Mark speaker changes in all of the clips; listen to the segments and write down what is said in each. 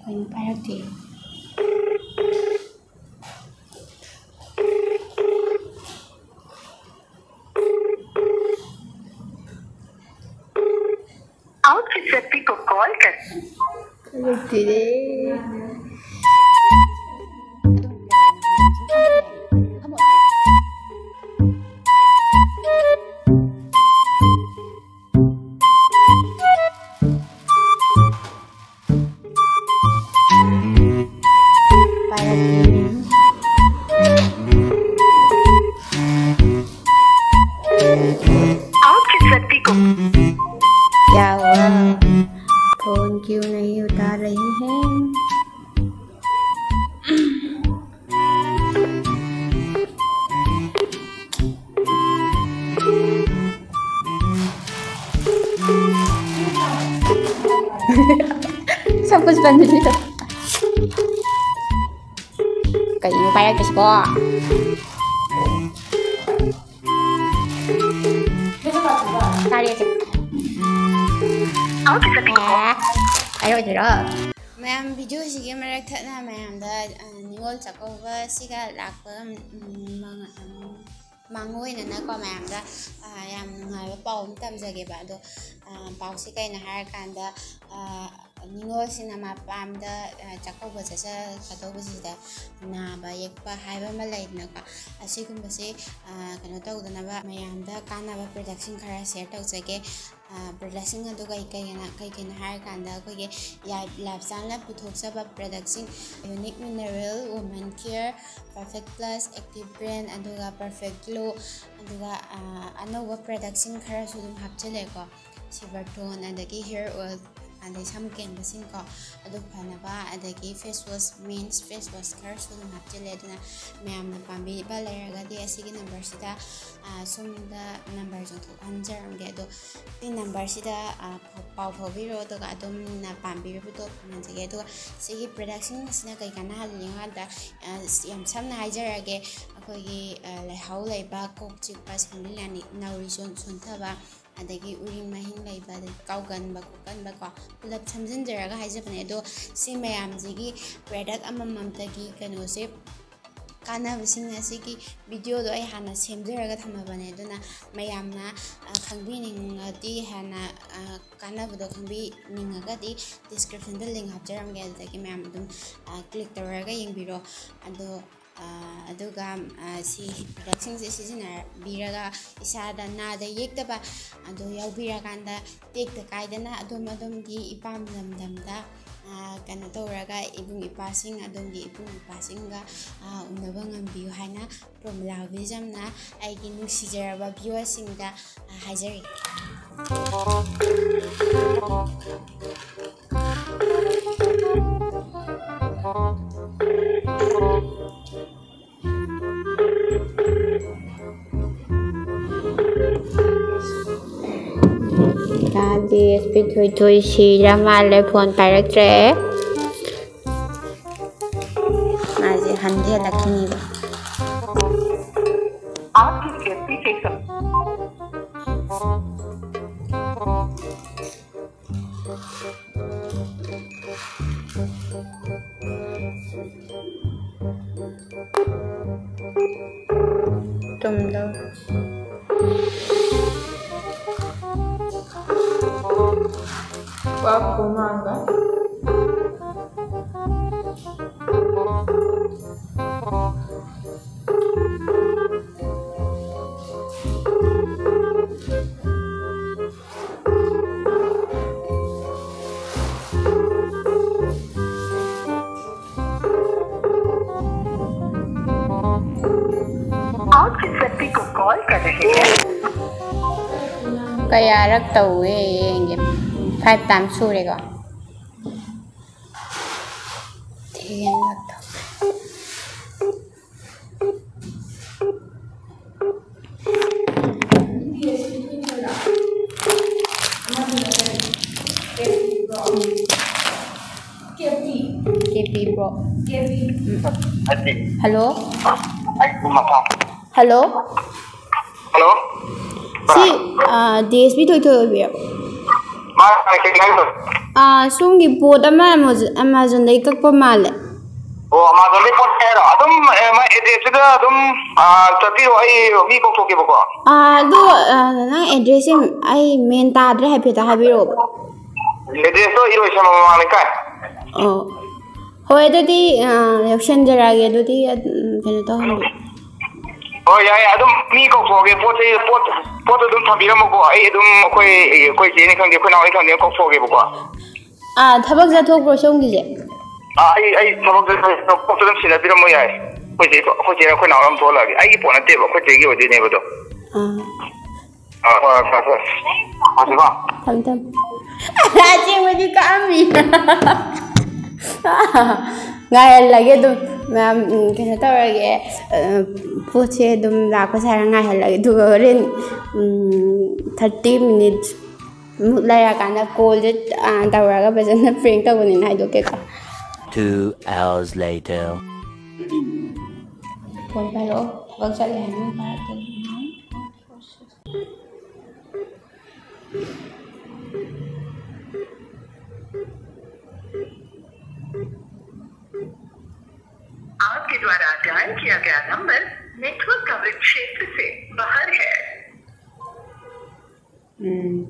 Speaker 1: Kayong parati.
Speaker 2: आप जिस व्यक्ति को कॉल कर आप जिस व्यक्ति को
Speaker 1: क्या हुआ? फोन क्यों नहीं उठा रही है? सब कुछ बंद नहीं था। कहीं पाया किसको? मैम वीडियो सिगे मरक थना मैम दा निगोल चकोबा सिगा लाकपा मांगोइना को मैम दा याम नुंगाइबा पाउ तमजगेबा अदो पाउसी कइना हार कांदा निगोल सिना मापामदा चकोबा चचा खतोबसिदा नाबा येकपा हाइबा मा लैदनाका असिगुमबसे कनो तौदनबा मैयामदा कानाबा प्रोडक्शन खरा शेयर तौजगे प्रोडक्शन अदो कई हार कांदा अखोगे लाइफस्टाइल पुथोक्सबा production unique mineral woman care perfect plus active brain अदुगा परफेक्ट ग्लो अदुगा अनौबा प्रोडक्शन खरा सुदुम हापचलेको सिल्वर टोन अदगी हेयर ऑयल अदगी सम केंबसिंग को अदु फनबा अदगी face wash men's face wash खरा सुदुम हापचले अदुना मैमना पांबीबा लेरगदी असिगी नंबर सिदा सुमदा नंबर जोंथो हंजरमगे अदो ती नंबर सिदा पाउ फौबिरो अदुगा अदुम ना पांबीबो मनजगे अदुगा सिगी प्रोडक्शन सिना कई काना हालिंगादा याम समना हाइजरगे अखोगी लेहाउ लेबा कोक चिकपा सिंगलिलानी नाउरी सोंथबा अदगी उरिंग महिंग लेबा काउगनबा कोकनबा को पुलप समजिनजरगा हाइजबने अदो सि मयामजिगी प्रोडक्ट अमममतगी कनोसे कानाबसिंग असिगी वीडियो दो आई हाना सेमजरगा थमबने अदुना मयामना खंगबिनिंगदी हाना कानाबदो खंगबिनिंगगदी डिस्क्रिप्शन द लिंक हापजरमगे अदगी मयाम अदुम क्लिक तौरगा यंगबिरो अदो अदुगा सी प्रोडक्शन से सिजनबीरगा इसादा नादा येक्तबा अदो याउबीरकांदा टेक्ता कायदना अदुम अदुमगी इपाम लमदमदा कनो तौरगा इबुंग इपासिंग अदुमगी इबुंग इपासिंगा उनबा ngambියු हायना प्रोमला विजमना आइगी नुसिजरबा व्यूअर्सिंगदा हाइजरी DSP थोई सीरा माले फोन पायरक्त्रे माजे हंधे लखनी
Speaker 2: आप किस व्यक्ति से
Speaker 1: तुम लो
Speaker 3: आपको मांगा
Speaker 2: आप जिस व्यक्ति को कॉल कर रहे हैं
Speaker 1: कयारक तौवे येंगे 5 times सूरेगा ठीक लगता KP bro hello hello
Speaker 4: hello
Speaker 1: ꯁꯤ DSP ꯊꯣꯏꯊꯣꯏ ꯑꯣꯏꯕꯤꯔꯕꯣ? ꯁꯣꯝꯒꯤ ꯄꯣꯠ ꯑꯃ ꯑꯦꯃꯥꯖꯣꯟꯗꯒꯤ ꯀꯛꯄ ꯃꯥꯜꯂꯦ.
Speaker 3: ꯑꯣ ꯑꯦꯃꯥꯖꯣꯟꯗꯒꯤ ꯄꯣꯠ ꯀꯛꯑꯦꯔꯣ? ꯑꯗꯨꯝ ꯃꯥꯏ ꯑꯦꯗ꯭ꯔꯦꯁꯁꯤꯗ ꯑꯗꯨꯝ ꯆꯠꯄꯤꯔꯣ, ꯑꯩ ꯃꯤ ꯀꯧꯊꯣꯛꯀꯦꯕꯀꯣ.
Speaker 1: ꯑꯗꯣ ꯅꯪ ꯑꯦꯗ꯭ꯔꯦꯁꯁꯦ ꯑꯩ ꯃꯦꯟ ꯇꯥꯗ꯭ꯔꯦ, ꯍꯥꯏꯐꯦꯠꯇ ꯍꯥꯏꯕꯤꯔꯛꯑꯣꯕ.
Speaker 3: ꯑꯦꯗ꯭ꯔꯦꯁꯇꯣ ꯏꯔꯣꯏꯁꯦꯝꯕ ꯃꯃꯥꯡ ꯂꯩꯀꯥꯏ.
Speaker 1: ꯑꯣ ꯍꯣꯏ, ꯑꯗꯨꯗꯤ ꯌꯧꯁꯟꯖꯔꯛꯑꯒꯦ. ꯑꯗꯨꯗꯤ ꯀꯩꯅꯣ ꯇꯧꯍꯟꯕꯤꯌꯨ.
Speaker 3: ꯍꯣꯏ ꯌꯥꯏ, ꯑꯗꯨꯝ ꯃꯤ ꯀꯧꯊꯣꯛꯑꯒꯦ. ꯄꯣꯠꯇꯣ ꯑꯗꯨꯝ ꯊꯝꯕꯤꯔꯝꯃꯣꯀꯣ. ꯑꯩ ꯑꯗꯨꯝ ꯑꯩꯈꯣꯏ ꯆꯦꯅꯤ ꯈꯪꯗꯦ, ꯑꯩꯈꯣꯏ ꯅꯥꯎꯅꯤ ꯈꯪꯗꯦ, ꯀꯧꯊꯣꯛꯑꯒꯦꯕꯀꯣ.
Speaker 1: ꯊꯕꯛ ꯆꯠꯊꯣꯛꯄ꯭ꯔꯣ ꯁꯣꯝꯒꯤꯁꯦ?
Speaker 3: ꯑꯩ ꯊꯕꯛꯇꯣ ꯑꯗꯨꯝ ꯁꯤꯟꯅꯕꯤꯔꯝꯃꯣ ꯌꯥꯏ. ꯑꯩꯈꯣꯏ ꯆꯦ ꯑꯩꯈꯣꯏ ꯅꯥꯎꯅ ꯑꯗꯨꯝ ꯊꯣꯛꯍꯜꯂꯛꯑꯒꯦ. ꯑꯩꯒꯤ ꯄꯣꯠ ꯅꯠꯇꯦꯕ, ꯑꯩꯈꯣꯏ ꯆꯦꯒꯤ ꯑꯣꯏꯗꯣꯏꯅꯦꯕ ꯑꯗꯣ. ꯍꯣꯏ. ꯍꯧꯖꯤꯛꯀꯣ.
Speaker 1: ꯊꯝ. ꯑꯁꯦꯡꯕꯗꯤ ꯀꯛꯑꯝꯃꯤ. ꯉꯥꯏꯍꯜꯂꯒꯦ ꯑꯗꯨꯝ ꯃꯌꯥꯝ ꯀꯩꯅꯣ ꯇꯧꯔꯒꯦ. ꯄꯣꯠꯁꯦ ꯑꯗꯨꯝ ꯂꯥꯛꯄ ꯁꯥꯔ ꯉꯥꯏꯍꯜꯂꯒꯦ, ꯑꯗꯨꯒ ꯍꯣꯔꯦꯟ 30 minutes ꯃꯨꯛ ꯂꯩꯔꯀꯥꯟꯗ ꯀꯣꯜꯁꯦ ꯇꯧꯔꯒ ꯐꯖꯅ ꯄ꯭ꯔꯦꯡ ꯇꯧꯕꯅꯤꯅ ꯍꯥꯏꯗꯣꯛꯀꯦꯀꯣ.
Speaker 4: 2 hours later.
Speaker 1: ꯐꯣꯟ ꯄꯥꯏꯔꯛꯑꯣ, ꯊꯕꯛ ꯆꯠꯂꯦ ꯍꯥꯏꯅ ꯄꯥꯏꯔꯛꯇꯦ.
Speaker 2: आपके द्वारा डायल किया गया नंबर नेटवर्क कवरेज क्षेत्र से बाहर है.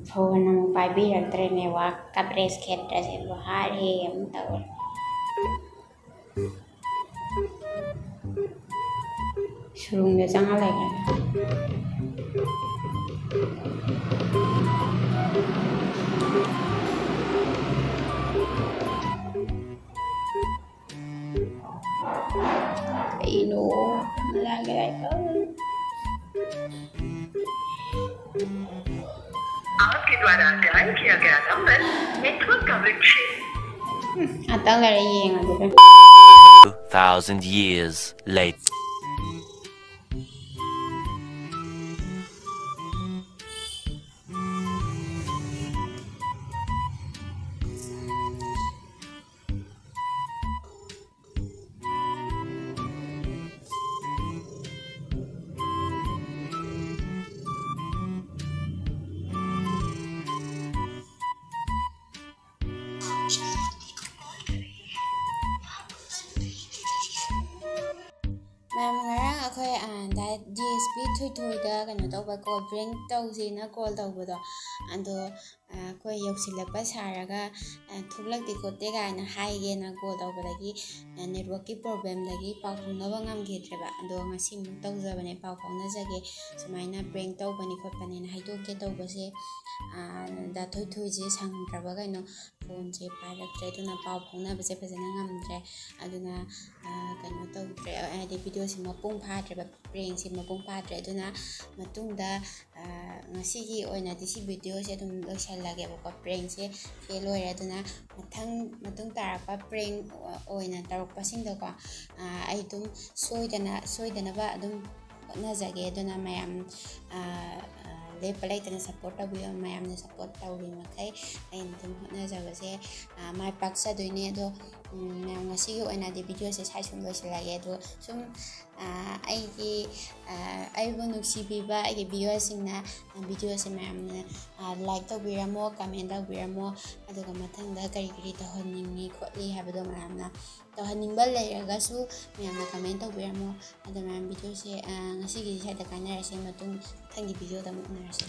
Speaker 1: ꯐꯣꯟ ꯑꯃꯨꯛ ꯄꯥꯏꯕꯤꯔꯛꯇ꯭ꯔꯦ. ꯅꯦꯠꯋꯥꯔꯛ ꯀꯚꯔꯦꯖ ꯈꯦꯠꯇ꯭ꯔꯁꯦ ꯕꯍꯥꯔ ꯑꯃꯨꯛ ꯇꯧꯔꯦ. ꯁꯨꯔꯨꯡꯗ ꯆꯪꯉ ꯂꯩꯈ꯭ꯔꯦ. कहीं मजा गया.
Speaker 2: आपके द्वारा डायल किया गया नंबर नेटवर्क कवरेज क्षेत्र.
Speaker 1: आता लड़े ये
Speaker 4: 2,000 years later.
Speaker 1: Ma'am ngarang akhoi DSP थोइथोइदा कनो तौबा कॉल ब्रेंक तौसेना कॉल तौबदो अदो अखoi यौसिलकपा सारगा थुगलकति कोते गायना हाइगेना कॉल तौबदगी नेटवर्क की प्रॉब्लम दगी पाउ फौनबा ngamगेद्रेबा अदो ngasi मु तौजबने पाउ फौनजगे सुमाइना ब्रेंक तौबनी खोपनेना हाइदोके तौबसे दा थोइथोइजे सांगद्रबा कनो फोन से पाइरक्ट्रे दुना पाउ फौनबसे फजना ngamद्रे अदुना कनो तौद्रे आदि वीडियो से मपुंग फाद्रेबा ब्रेंक से मपुंग फाद्रे अदुना मतुंगदा ngasiगी oinadi si video se dum loisalageba prank se fail oire aduna matung tarapa prank oina tarakpa singda ko ai dum soidana ba adum hotnajage aduna mayam lepa laitana support tabiyo mayamna support tawri makai ai dum hotnajabase mai paksa doine ado mayam ngasigi oinadi video se sai sum loisalage ado sum aibu nuksibiba aigi viewers singna video se mayamna like tawbiramo comment tawbiramo aduga mathangda kari tawhanningi khotli habado mayamna tawhanningba leiragasu mayamna comment tawbiramo adu mayam video se ngasigi saida kanarase matung thangi video da muknarase